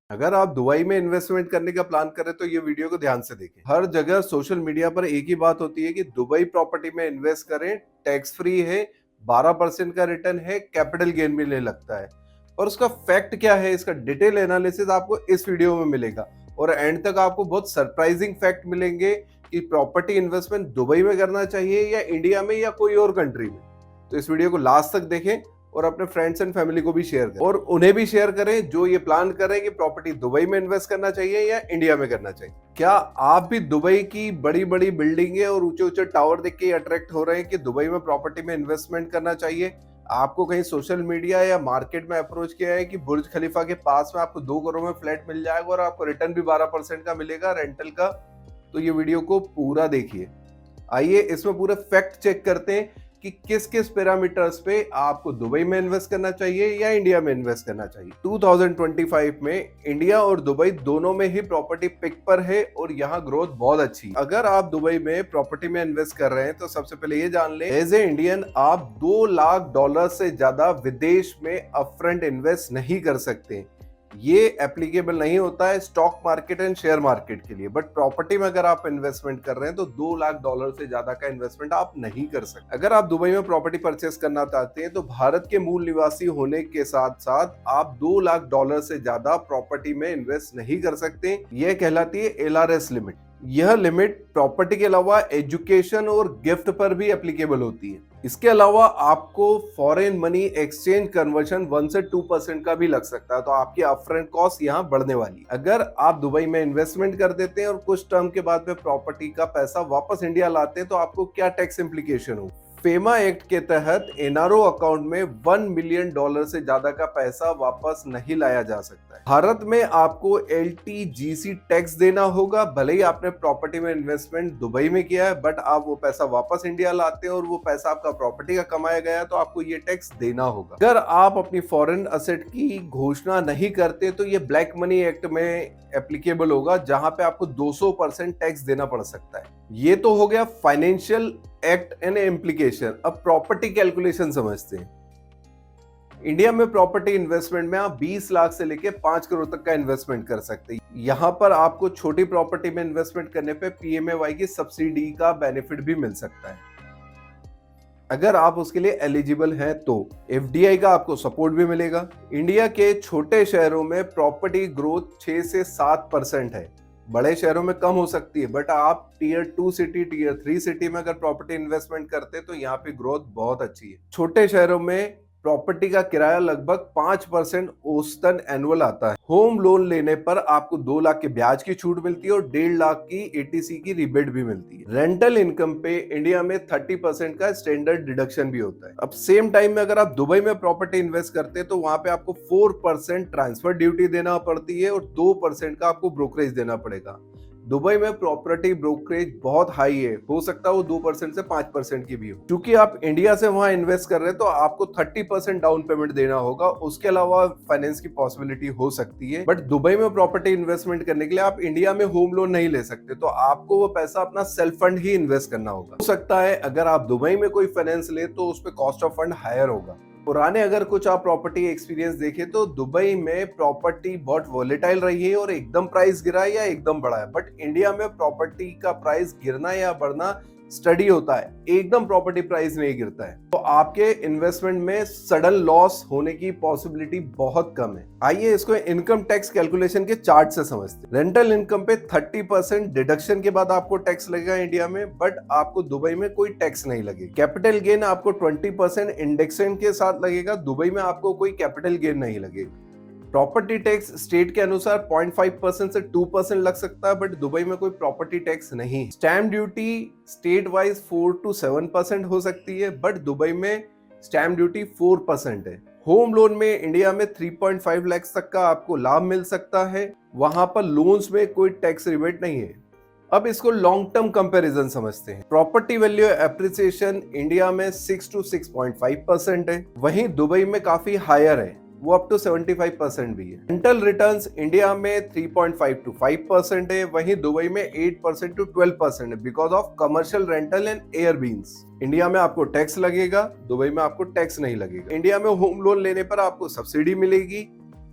अगर आप दुबई में इन्वेस्टमेंट करने का प्लान कर रहे हैं तो ये वीडियो को ध्यान से देखें। हर जगह सोशल मीडिया पर एक ही बात होती है कि दुबई प्रॉपर्टी में इन्वेस्ट करें, टैक्स फ्री है, 12% का रिटर्न है, कैपिटल गेन भी नहीं लगता है। और उसका फैक्ट क्या है, इसका डिटेल एनालिसिस आपको इस वीडियो में मिलेगा और एंड तक आपको बहुत सरप्राइजिंग फैक्ट मिलेंगे कि प्रॉपर्टी इन्वेस्टमेंट दुबई में करना चाहिए या इंडिया में या कोई और कंट्री में। तो इस वीडियो को लास्ट तक देखें और अपने फ्रेंड्स एंड फैमिली को भी शेयर करें और उन्हें भी शेयर करें जो ये प्लान कर रहे हैं कि प्रॉपर्टी दुबई में इन्वेस्ट करना चाहिए या इंडिया में करना चाहिए। क्या आप भी दुबई की बड़ी बड़ी बिल्डिंगें और ऊंचे ऊंचे टावर देख के अट्रैक्ट हो रहे हैं कि दुबई में प्रॉपर्टी में इन्वेस्टमेंट करना चाहिए? आपको कहीं सोशल मीडिया या मार्केट में अप्रोच किया है कि बुर्ज खलीफा के पास में आपको 2 करोड़ में फ्लैट मिल जाएगा और आपको रिटर्न भी 12% का मिलेगा रेंटल का? तो ये वीडियो को पूरा देखिए। आइए इसमें पूरे फैक्ट चेक करते हैं कि किस किस पैरामीटर्स पे आपको दुबई में इन्वेस्ट करना चाहिए या इंडिया में इन्वेस्ट करना चाहिए। 2025 में इंडिया और दुबई दोनों में ही प्रॉपर्टी पिक पर है और यहाँ ग्रोथ बहुत अच्छी है। अगर आप दुबई में प्रॉपर्टी में इन्वेस्ट कर रहे हैं तो सबसे पहले ये जान लें, एज ए इंडियन आप $2 लाख से ज्यादा विदेश में अपफ्रंट इन्वेस्ट नहीं कर सकते। ये एप्लीकेबल नहीं होता है stock market and share market के लिए, बट प्रॉपर्टी में अगर आप इन्वेस्टमेंट कर रहे हैं तो $2 लाख से ज्यादा का इन्वेस्टमेंट आप नहीं कर सकते। अगर आप दुबई में प्रॉपर्टी परचेस करना चाहते हैं तो भारत के मूल निवासी होने के साथ साथ आप $2 लाख से ज्यादा प्रॉपर्टी में इन्वेस्ट नहीं कर सकते। यह कहलाती है LRS लिमिट। यह लिमिट प्रॉपर्टी के अलावा एजुकेशन और गिफ्ट पर भी एप्लीकेबल होती है। इसके अलावा आपको फॉरेन मनी एक्सचेंज कन्वर्शन 1 से 2% का भी लग सकता है, तो आपकी अपफ्रंट कॉस्ट यहाँ बढ़ने वाली। अगर आप दुबई में इन्वेस्टमेंट कर देते हैं और कुछ टर्म के बाद में प्रॉपर्टी का पैसा वापस इंडिया लाते हैं तो आपको क्या टैक्स इम्प्लीकेशन हो? फेमा एक्ट के तहत एनआरओ अकाउंट में $1 मिलियन से ज्यादा का पैसा वापस नहीं लाया जा सकता है। भारत में आपको LTGC टैक्स देना होगा, भले ही आपने प्रॉपर्टी में इन्वेस्टमेंट दुबई में किया है, बट आप वो पैसा वापस इंडिया लाते हैं और वो पैसा आपका प्रॉपर्टी का कमाया गया तो आपको ये टैक्स देना होगा। अगर आप अपनी फॉरेन असेट की घोषणा नहीं करते तो ये ब्लैक मनी एक्ट में एप्लीकेबल होगा, जहां पे आपको 200% टैक्स देना पड़ सकता है। ये तो हो गया फाइनेंशियल एक्ट एंड इम्प्लीकेशन। अब प्रॉपर्टी कैलकुलेशन समझते हैं। इंडिया में प्रॉपर्टी इन्वेस्टमेंट में आप 20 लाख से लेके 5 करोड़ तक का इन्वेस्टमेंट कर सकते हैं। यहाँ पर आपको छोटी प्रॉपर्टी में इन्वेस्टमेंट करने पे PMAY की सब्सिडी का बेनिफिट भी मिल सकता है, अगर आप उसके लिए एलिजिबल हैं तो। FDI का आपको सपोर्ट भी मिलेगा। इंडिया के छोटे शहरों में प्रॉपर्टी ग्रोथ 6 से 7% है, बड़े शहरों में कम हो सकती है, बट आप टियर 2 सिटी, टियर 3 सिटी में अगर प्रॉपर्टी इन्वेस्टमेंट करते हैं तो यहाँ पे ग्रोथ बहुत अच्छी है। छोटे शहरों में प्रॉपर्टी का किराया लगभग 5% औसतन एनुअल आता है। होम लोन लेने पर आपको 2 लाख के ब्याज की छूट मिलती है और 1.5 लाख की ATC की रिबेट भी मिलती है। रेंटल इनकम पे इंडिया में 30% का स्टैंडर्ड डिडक्शन भी होता है। अब सेम टाइम में अगर आप दुबई में प्रॉपर्टी इन्वेस्ट करते हैं तो वहां पे आपको 4% ट्रांसफर ड्यूटी देना पड़ती है और 2% का आपको ब्रोकरेज देना पड़ेगा। दुबई में प्रॉपर्टी ब्रोकरेज बहुत हाई है, हो सकता है वो 2% से 5% की भी हो। क्योंकि आप इंडिया से वहां इन्वेस्ट कर रहे हैं तो आपको 30% डाउन पेमेंट देना होगा, उसके अलावा फाइनेंस की पॉसिबिलिटी हो सकती है। बट दुबई में प्रॉपर्टी इन्वेस्टमेंट करने के लिए आप इंडिया में होम लोन नहीं ले सकते, तो आपको वो पैसा अपना सेल्फ फंड ही इन्वेस्ट करना होगा। हो सकता है अगर आप दुबई में कोई फाइनेंस ले तो उस पर कॉस्ट ऑफ फंड हायर होगा। पुराने अगर कुछ आप प्रॉपर्टी एक्सपीरियंस देखें तो दुबई में प्रॉपर्टी बहुत वोलेटाइल रही है और एकदम प्राइस गिरा है या एकदम बढ़ा है, बट इंडिया में प्रॉपर्टी का प्राइस गिरना या बढ़ना स्टडी होता है, एकदम प्रॉपर्टी प्राइस नहीं गिरता है। तो आपके इन्वेस्टमेंट में सडन लॉस होने की पॉसिबिलिटी बहुत कम है। आइए इसको इनकम टैक्स कैलकुलेशन के चार्ट से समझते हैं। रेंटल इनकम पे 30% डिडक्शन के बाद आपको टैक्स लगेगा इंडिया में, बट आपको दुबई में कोई टैक्स नहीं लगेगा। कैपिटल गेन आपको 20% इंडेक्सेशन के साथ लगेगा, दुबई में आपको कोई कैपिटल गेन नहीं लगेगा। प्रॉपर्टी टैक्स स्टेट के अनुसार 0.5% से 2% लग सकता है, बट दुबई में कोई प्रॉपर्टी टैक्स नहीं। Stamp duty state wise 4 to 7% हो सकती है, बट दुबई में स्टैम्प ड्यूटी 4% है। होम लोन में इंडिया में 3.5 लाख तक का आपको लाभ मिल सकता है, वहां पर लोन्स में कोई टैक्स रिबेट नहीं है। अब इसको लॉन्ग टर्म कंपैरिजन समझते हैं। प्रॉपर्टी वैल्यू एप्रिसिएशन इंडिया में 6 to 6.5% है, वहीं दुबई में काफी हायर है, वो अप टू 75% भी है। रेंटल रिटर्न्स इंडिया में 3.5 to 5% है, वहीं दुबई में 8% to 12% है, because of commercial rental and Airbnbs. India में आपको टैक्स लगेगा, दुबई में आपको टैक्स नहीं लगेगा। इंडिया में होम लोन लेने पर आपको सब्सिडी मिलेगी,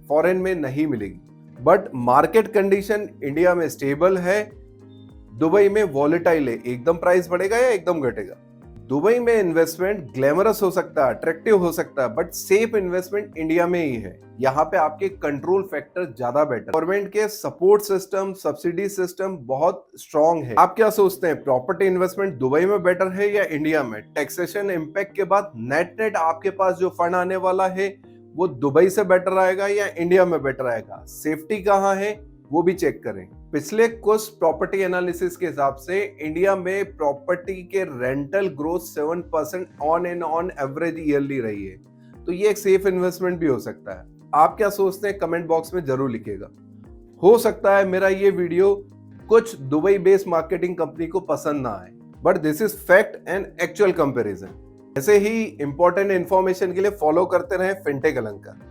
फॉरेन में नहीं मिलेगी। बट मार्केट कंडीशन इंडिया में स्टेबल है, दुबई में वॉलेटाइल है, एकदम प्राइस बढ़ेगा या एकदम घटेगा। दुबई में इन्वेस्टमेंट ग्लैमरस हो सकता है, अट्रैक्टिव हो सकता है, बट सेफ इन्वेस्टमेंट इंडिया में ही है। यहाँ पे आपके कंट्रोल फैक्टर ज्यादा बेटर, गवर्नमेंट के सपोर्ट सिस्टम, सब्सिडी सिस्टम बहुत स्ट्रांग है। आप क्या सोचते हैं, प्रॉपर्टी इन्वेस्टमेंट दुबई में बेटर है या इंडिया में? टैक्सेशन इम्पैक्ट के बाद नेट नेट आपके पास जो फंड आने वाला है वो दुबई से बेटर आएगा या इंडिया में बेटर आएगा? सेफ्टी कहाँ है वो भी चेक करें। पिछले कुछ प्रॉपर्टी एनालिसिस के हिसाब से इंडिया में प्रॉपर्टी के rental growth 7% on and on average yearly रही है, तो ये एक सेफ इन्वेस्टमेंट भी हो सकता है। आप क्या सोचते हैं कमेंट बॉक्स में जरूर लिखिएगा। हो सकता है मेरा ये वीडियो कुछ दुबई बेस्ड मार्केटिंग कंपनी को पसंद ना आए, but this is fact and actual comparison. ऐसे ही इंपॉर्टेंट इंफॉर्मेशन के लिए फॉलो करते रहें फिनटेक अलंकार।